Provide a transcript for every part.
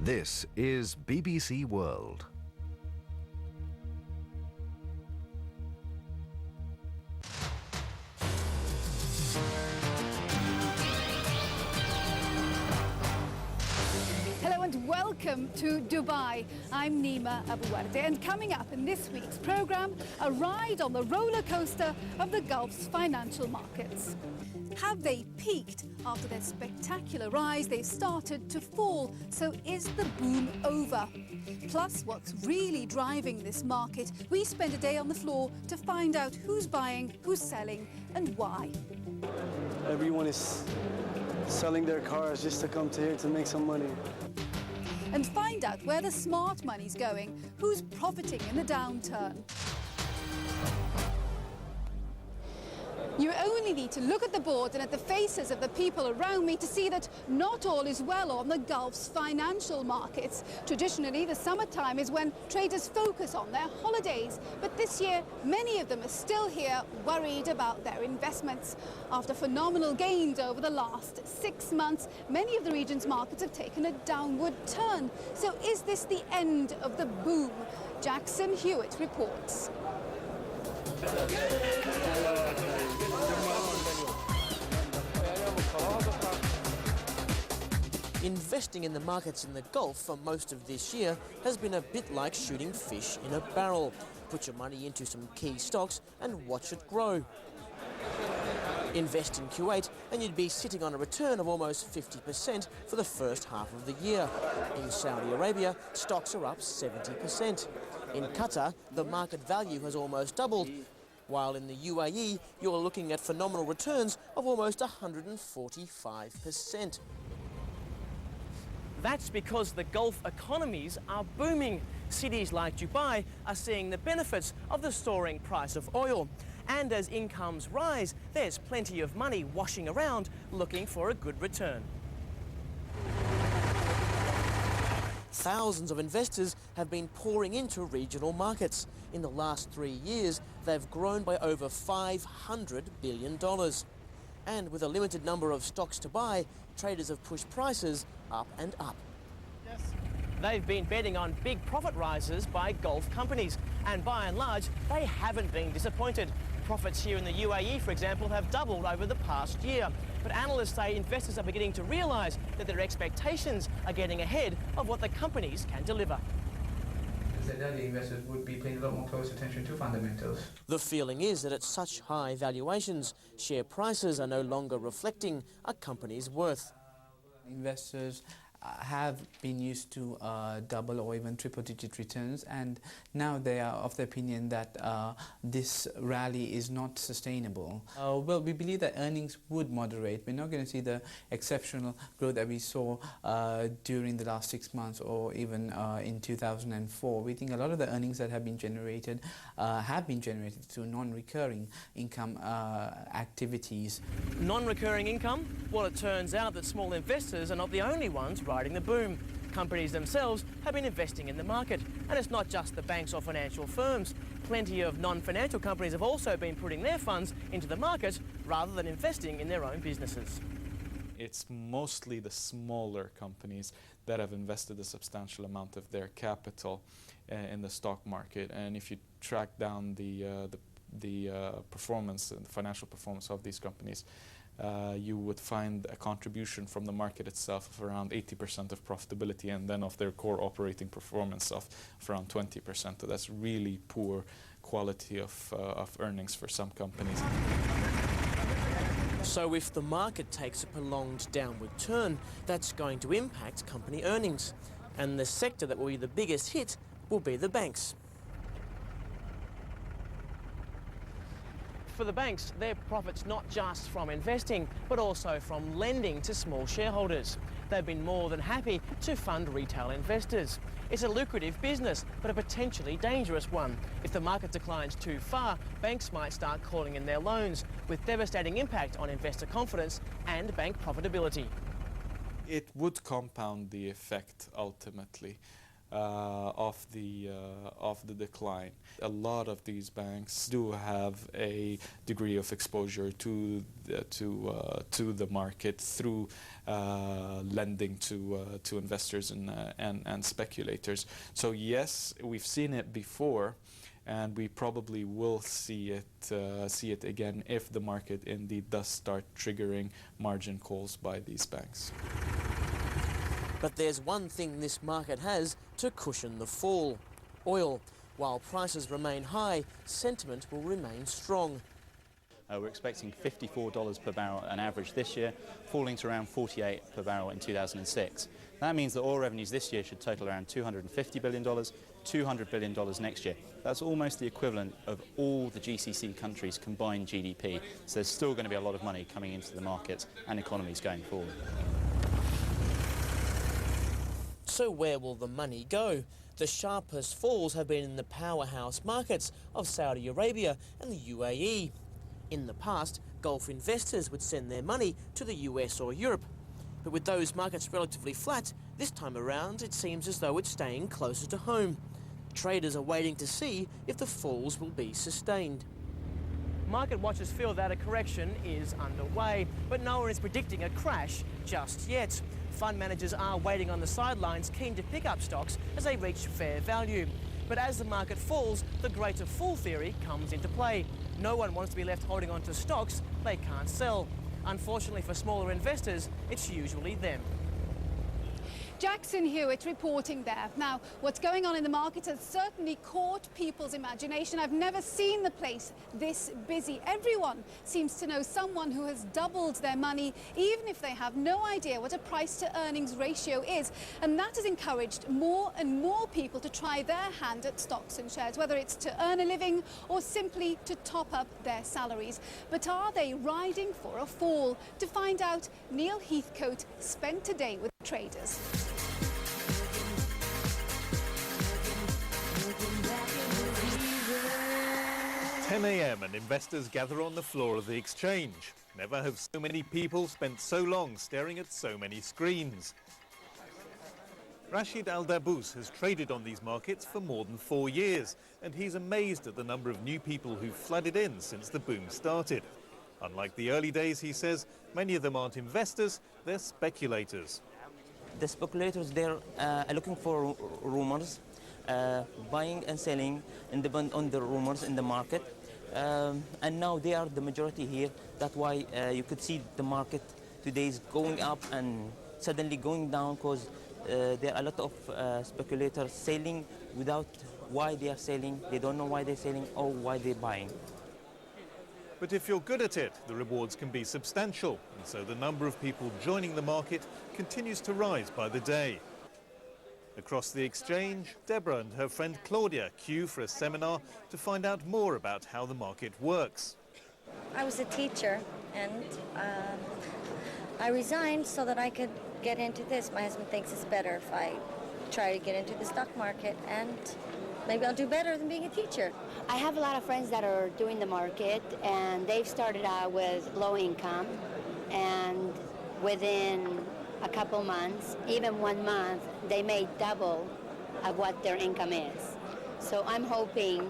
This is BBC World. Hello and welcome to Dubai. I'm Nima Abouwarde, and coming up in this week's programme, a ride on the roller coaster of the Gulf's financial markets. Have they peaked? After their spectacular rise, they've started to fall. So is the boom over? Plus, what's really driving this market? We spent a day on the floor to find out who's buying, who's selling, and why. Everyone is selling their cars just to come to here to make some money. And find out where the smart money's going, who's profiting in the downturn. You only need to look at the board and at the faces of the people around me to see that not all is well on the Gulf's financial markets. Traditionally, the summertime is when traders focus on their holidays. But this year, many of them are still here worried about their investments. After phenomenal gains over the last 6 months, many of the region's markets have taken a downward turn. So is this the end of the boom? Jackson Hewitt reports. Investing in the markets in the Gulf for most of this year has been a bit like shooting fish in a barrel. Put your money into some key stocks and watch it grow. Invest in Kuwait and you'd be sitting on a return of almost 50% for the first half of the year. In Saudi Arabia, stocks are up 70%. In Qatar, the market value has almost doubled, while in the UAE, you're looking at phenomenal returns of almost 145%. That's because the Gulf economies are booming. Cities like Dubai are seeing the benefits of the soaring price of oil. And as incomes rise, there's plenty of money washing around looking for a good return. Thousands of investors have been pouring into regional markets. In the last 3 years, they've grown by over $500 billion. And with a limited number of stocks to buy, traders have pushed prices up and up. Yes. They've been betting on big profit rises by Gulf companies, and by and large, they haven't been disappointed. Profits here in the UAE, for example, have doubled over the past year. But analysts say investors are beginning to realise that their expectations are getting ahead of what the companies can deliver. That the investors would be paying a lot more close attention to fundamentals. The feeling is that at such high valuations, share prices are no longer reflecting a company's worth. Investors have been used to double or even triple-digit returns, and now they are of the opinion that this rally is not sustainable. Well, we believe that earnings would moderate. We're not going to see the exceptional growth that we saw during the last 6 months or even in 2004. We think a lot of the earnings that have been generated through non-recurring income activities. Non-recurring income? Well, it turns out that small investors are not the only ones riding the boom. Companies themselves have been investing in the market, and it's not just the banks or financial firms. Plenty of non-financial companies have also been putting their funds into the market rather than investing in their own businesses. It's mostly the smaller companies that have invested a substantial amount of their capital in the stock market, and if you track down the performance and the financial performance of these companies, you would find a contribution from the market itself of around 80% of profitability, and then of their core operating performance of around 20%. So that's really poor quality of earnings for some companies. So if the market takes a prolonged downward turn, that's going to impact company earnings. And the sector that will be the biggest hit will be the banks. For the banks, their profits not just from investing, but also from lending to small shareholders. They've been more than happy to fund retail investors. It's a lucrative business, but a potentially dangerous one. If the market declines too far, banks might start calling in their loans, with devastating impact on investor confidence and bank profitability. It would compound the effect ultimately. of the decline. A lot of these banks do have a degree of exposure to the market through lending to investors and speculators. So yes, we've seen it before, and we probably will see it again if the market indeed does start triggering margin calls by these banks. But there's one thing this market has to cushion the fall: oil. While prices remain high, sentiment will remain strong. We're expecting $54 per barrel on average this year, falling to around $48 per barrel in 2006. That means that oil revenues this year should total around $250 billion, $200 billion next year. That's almost the equivalent of all the GCC countries' combined GDP. So there's still going to be a lot of money coming into the markets and economies going forward. So where will the money go? The sharpest falls have been in the powerhouse markets of Saudi Arabia and the UAE. In the past, Gulf investors would send their money to the US or Europe. But with those markets relatively flat, this time around it seems as though it's staying closer to home. Traders are waiting to see if the falls will be sustained. Market watchers feel that a correction is underway, but no one is predicting a crash just yet. Fund managers are waiting on the sidelines, keen to pick up stocks as they reach fair value. But as the market falls, the greater fool theory comes into play. No one wants to be left holding on to stocks they can't sell. Unfortunately for smaller investors, it's usually them. Jackson Hewitt reporting there. Now, what's going on in the markets has certainly caught people's imagination. I've never seen the place this busy. Everyone seems to know someone who has doubled their money, even if they have no idea what a price-to-earnings ratio is. And that has encouraged more and more people to try their hand at stocks and shares, whether it's to earn a living or simply to top up their salaries. But are they riding for a fall? To find out, Neil Heathcote spent today with traders. 10 a.m. and investors gather on the floor of the exchange. Never have so many people spent so long staring at so many screens. Rashid Al-Dabous has traded on these markets for more than 4 years, and he's amazed at the number of new people who've flooded in since the boom started. Unlike the early days, he says, many of them aren't investors, they're speculators. The speculators, they're looking for rumors, buying and selling, and depend on the rumors in the market. And now they are the majority here. That's why you could see the market today is going up and suddenly going down, because there are a lot of speculators selling without why they are selling. They don't know why they're selling or why they're buying. But if you're good at it, the rewards can be substantial, and so the number of people joining the market continues to rise by the day. Across the exchange, Deborah and her friend Claudia queue for a seminar to find out more about how the market works. I was a teacher, and I resigned so that I could get into this. My husband thinks it's better if I try to get into the stock market, and maybe I'll do better than being a teacher. I have a lot of friends that are doing the market, and they've started out with low income, and within a couple months, even 1 month, they made double of what their income is. So I'm hoping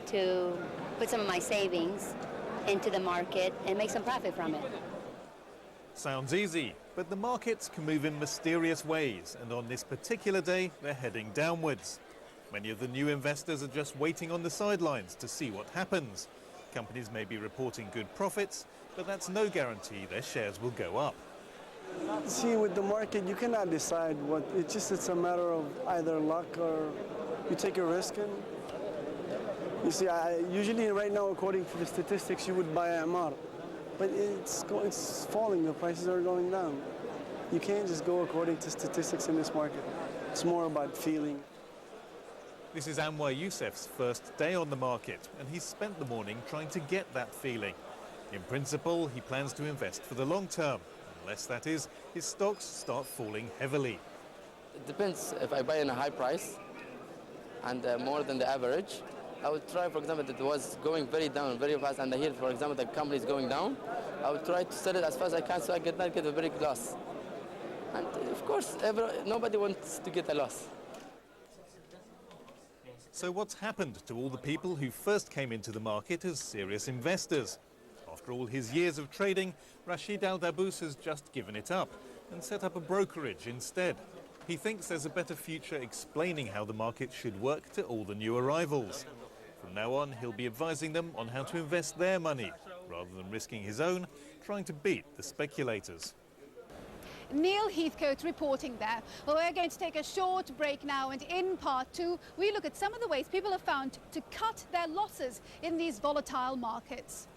to put some of my savings into the market and make some profit from it. Sounds easy, but the markets can move in mysterious ways, and on this particular day, they're heading downwards. Many of the new investors are just waiting on the sidelines to see what happens. Companies may be reporting good profits, but that's no guarantee their shares will go up. See, with the market, you cannot decide what. It's a matter of either luck or you take a risk. And you see, usually right now, according to the statistics, you would buy A'mar, but it's falling. The prices are going down. You can't just go according to statistics in this market. It's more about feeling. This is Anwar Youssef's first day on the market, and he's spent the morning trying to get that feeling. In principle, he plans to invest for the long term, unless, that is, his stocks start falling heavily. It depends. If I buy in a high price and more than the average, I would try, for example, that it was going very down, very fast, and I hear, for example, the company is going down, I would try to sell it as fast as I can so I not get a very loss. And of course, nobody wants to get a loss. So what's happened to all the people who first came into the market as serious investors? After all his years of trading, Rashid Al Dabbous has just given it up and set up a brokerage instead. He thinks there's a better future explaining how the market should work to all the new arrivals. From now on, he'll be advising them on how to invest their money, rather than risking his own, trying to beat the speculators. Neil Heathcote reporting there. Well, we're going to take a short break now, and in part two, we look at some of the ways people have found to cut their losses in these volatile markets.